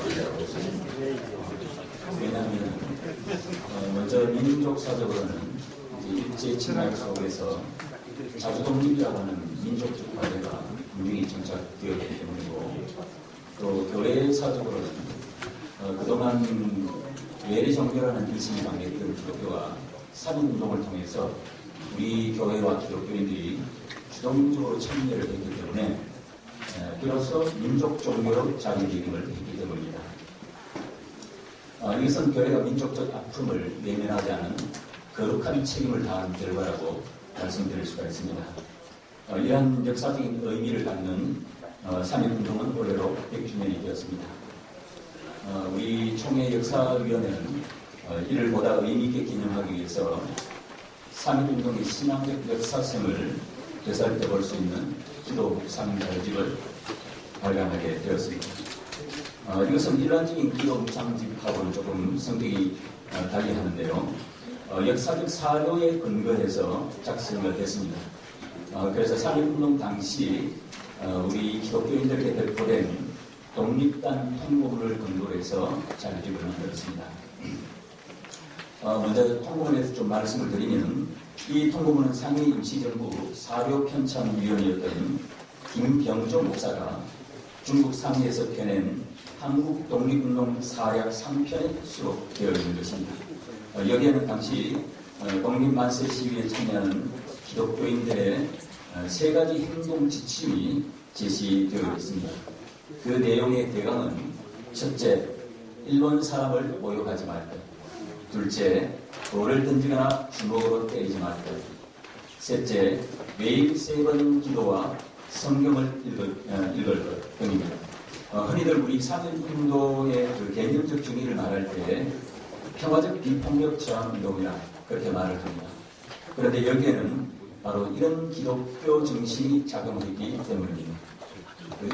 말이라고 생각합니다. 왜냐하면 먼저 민족사적으로는 일제 침략 속에서 자주독립이라고 하는 민족적 과제가 분명히 정착되었기 때문이고, 또 교회사적으로는 그동안 외래종교라는 이심이 강했던 기독교가 살인운동을 통해서 우리 교회와 기독교인들이 주동적으로 참여를 했기 때문에 비로소 민족종교로 자리매김을 했기 때문입니다. 이것은 교회가 민족적 아픔을 외면하지 않은 거룩한 책임을 다한 결과라고 말씀드릴 수가 있습니다. 이러한 역사적인 의미를 갖는 3.1운동은 올해로 100주년이 되었습니다. 우리 총회 역사위원회는 이를 보다 의미있게 기념하기 위해서 3.1운동의 신앙적 역사성을 되살펴 볼 수 있는 기도 묵상집을 발간하게 되었습니다. 이것은 일반적인 기도 묵상집하고는 조금 성격이 달리하는데요. 역사적 사료에 근거해서 작성을 했습니다. 그래서 3.1운동 당시 우리 기독교인들에게 배포된 독립단 통보문을 근거로 해서 자료집을 만들었습니다. 먼저 통보문에서 좀 말씀을 드리면, 이 통보문은 상해 임시정부 사료편찬위원이었던 김병조 목사가 중국 상해에서 펴낸 한국 독립운동 사약 3편에 수록되어 있는 것입니다. 여기에는 당시 독립만세 시위에 참여하는 기독교인들의 세 가지 행동 지침이 제시되어 있습니다. 그 내용의 대강은: 첫째, 일본 사람을 모욕하지 말 것; 둘째, 돌을 던지거나 주먹으로 때리지 말 것; 셋째, 매일 3번 기도와 성경을 읽을 것 등입니다. 흔히들 우리 3.1운동의 그 개념적 정의를 말할 때 평화적 비폭력 저항 운동이라 그렇게 말을 합니다. 그런데 여기에는 바로 이런 기독교 정신이 작용했기 때문입니다.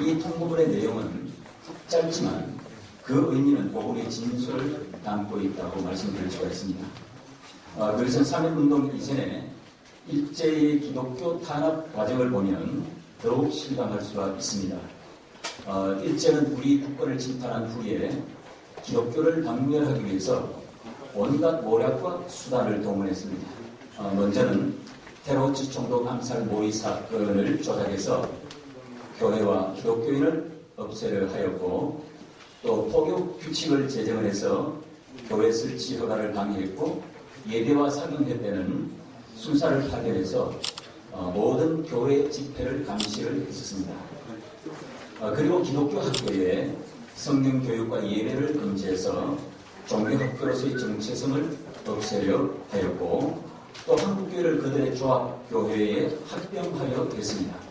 이 통보문의 내용은 짧지만 그 의미는 복음의 진수를 담고 있다고 말씀드릴 수가 있습니다. 그래서 3.1운동 이전에 일제의 기독교 탄압 과정을 보면 더욱 실감할 수가 있습니다. 일제는 우리 국권을 침탈한 후에 기독교를 박멸하기 위해서 온갖 모략과 수단을 동원했습니다. 먼저는 테러 지총독 암살 모의 사건을 조작해서 교회와 기독교인을 없애려 하였고, 또 포교 규칙을 제정을 해서 교회 설치 허가를 방해했고, 예배와 사경회 때는 순사를 파견해서 모든 교회 집회를 감시를 했었습니다. 그리고 기독교 학교에 성경 교육과 예배를 금지해서 종교학교로서의 정체성을 없애려 하였고, 또 한국교회를 그들의 조합교회에 합병하려 했습니다.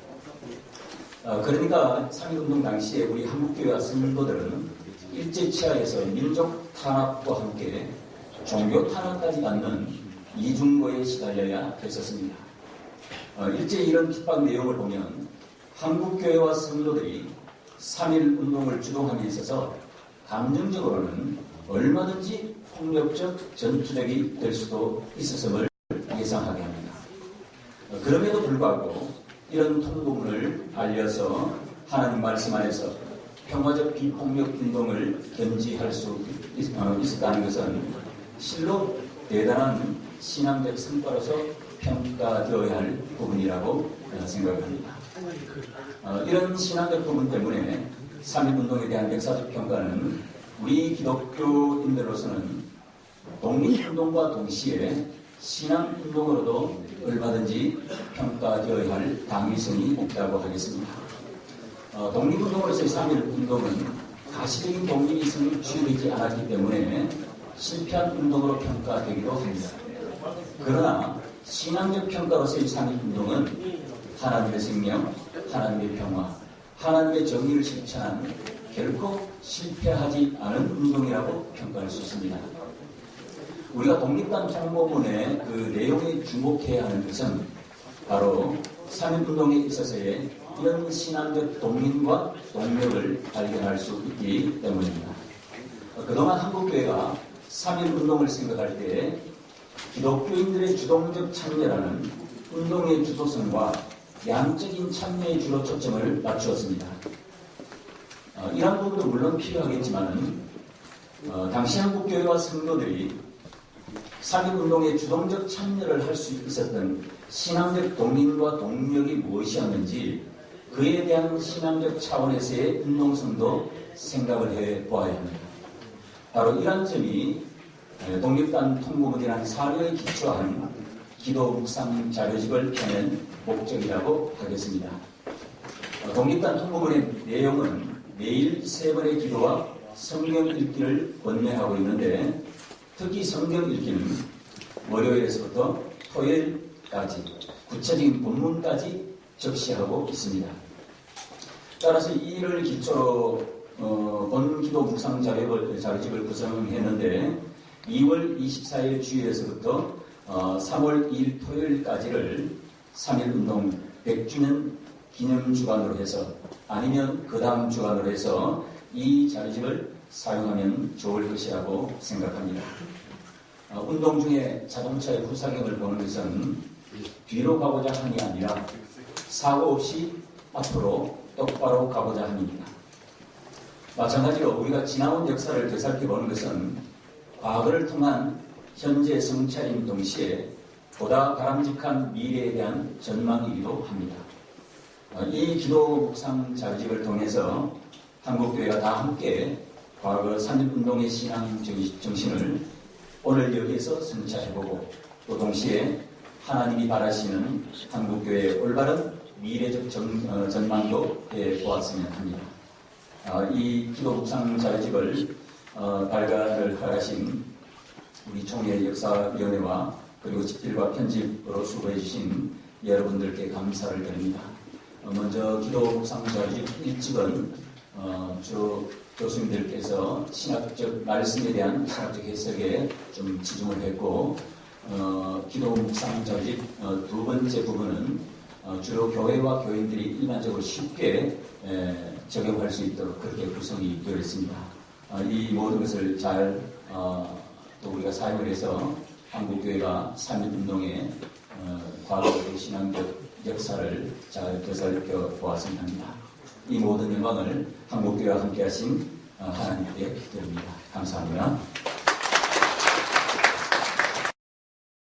그러니까 3.1운동 당시에 우리 한국교회와 성도들은 일제 치하에서 민족 탄압과 함께 종교 탄압까지 받는 이중고에 시달려야 했었습니다. 일제 이런 핍박 내용을 보면 한국교회와 성도들이 3.1운동을 주동함에 있어서 감정적으로는 얼마든지 폭력적 전투력이 될 수도 있었음을 예상하게 합니다. 그럼에도 불구하고 이런 통보문을 알려서 하나님 말씀 안에서 평화적 비폭력 운동을 견지할 수 있었다는 것은 실로 대단한 신앙적 성과로서 평가되어야 할 부분이라고 생각합니다. 이런 신앙적 부분 때문에 3.1운동에 대한 역사적 평가는 우리 기독교인들로서는 독립운동과 동시에 신앙운동으로도 얼마든지 평가되어야 할 당위성이 있다고 하겠습니다. 독립운동으로서의 3.1운동은 가시적인 독립이성이 취해지지 않았기 때문에 실패한 운동으로 평가되기도 합니다. 그러나 신앙적 평가로서의 3.1운동은 하나님의 생명, 하나님의 평화, 하나님의 정의를 실천한 결코 실패하지 않은 운동이라고 평가할 수 있습니다. 우리가 독립단 통보문의 그 내용에 주목해야 하는 것은 바로 3.1운동에 있어서의 이런 신앙적 동민과 동력을 발견할 수 있기 때문입니다. 그동안 한국교회가 3.1운동을 생각할 때 기독교인들의 주동적 참여라는 운동의 주도성과 양적인 참여에 주로 초점을 맞추었습니다. 이러한 부분도 물론 필요하겠지만은 당시 한국교회와 성도들이 3.1운동에 주동적 참여를 할 수 있었던 신앙적 동인과 동력이 무엇이었는지 그에 대한 신앙적 차원에서의 운동성도 생각을 해보아야 합니다. 바로 이러한 점이 독립단 통고문이라는 사료에 기초한 기도 묵상 자료집을 펴낸 목적이라고 하겠습니다. 독립단 통고문의 내용은 매일 3번의 기도와 성경 읽기를 권면하고 있는데 특히 성경 읽기는 월요일에서부터 토요일까지 구체적인 본문까지 적시하고 있습니다. 따라서 이를 기초로 본기도 묵상 자료집을 구성했는데 2월 24일 주일에서부터 3월 2일 토요일까지를 3.1운동 100주년 기념 주간으로 해서 아니면 그 다음 주간으로 해서 이 자료집을 사용하면 좋을 것이라고 생각합니다. 운동 중에 자동차의 후사경을 보는 것은 뒤로 가고자 함이 아니라 사고 없이 앞으로 똑바로 가고자 함입니다. 마찬가지로 우리가 지나온 역사를 되살펴보는 것은 과거를 통한 현재 성찰인 동시에 보다 바람직한 미래에 대한 전망이기도 합니다. 이 기도 묵상 자료집을 통해서 한국교회가 다 함께 과거 3.1운동의 신앙 정신을 오늘 여기에서 성찰해보고 또 동시에 하나님이 바라시는 한국교회의 올바른 미래적 전망도 해보았으면 합니다. 이 기도 묵상 자료집을 발간을 하신 우리 총회 역사위원회와 그리고 집필과 편집으로 수고해 주신 여러분들께 감사를 드립니다. 먼저 기도 묵상 자료집 1집은 주로 교수님들께서 신학적 말씀에 대한 신학적 해석에 좀 치중을 했고 기도 묵상 자료집 두 번째 부분은 주로 교회와 교인들이 일반적으로 쉽게 적용할 수 있도록 그렇게 구성이 되어 있습니다. 이 모든 것을 잘 또 우리가 사용을 해서 한국교회가 3.1운동의 과거의 신앙적 역사를 잘 되살펴 보았으면 합니다. 이 모든 영광을 한국교회와 함께 하신 하나님께 드립니다. 감사합니다.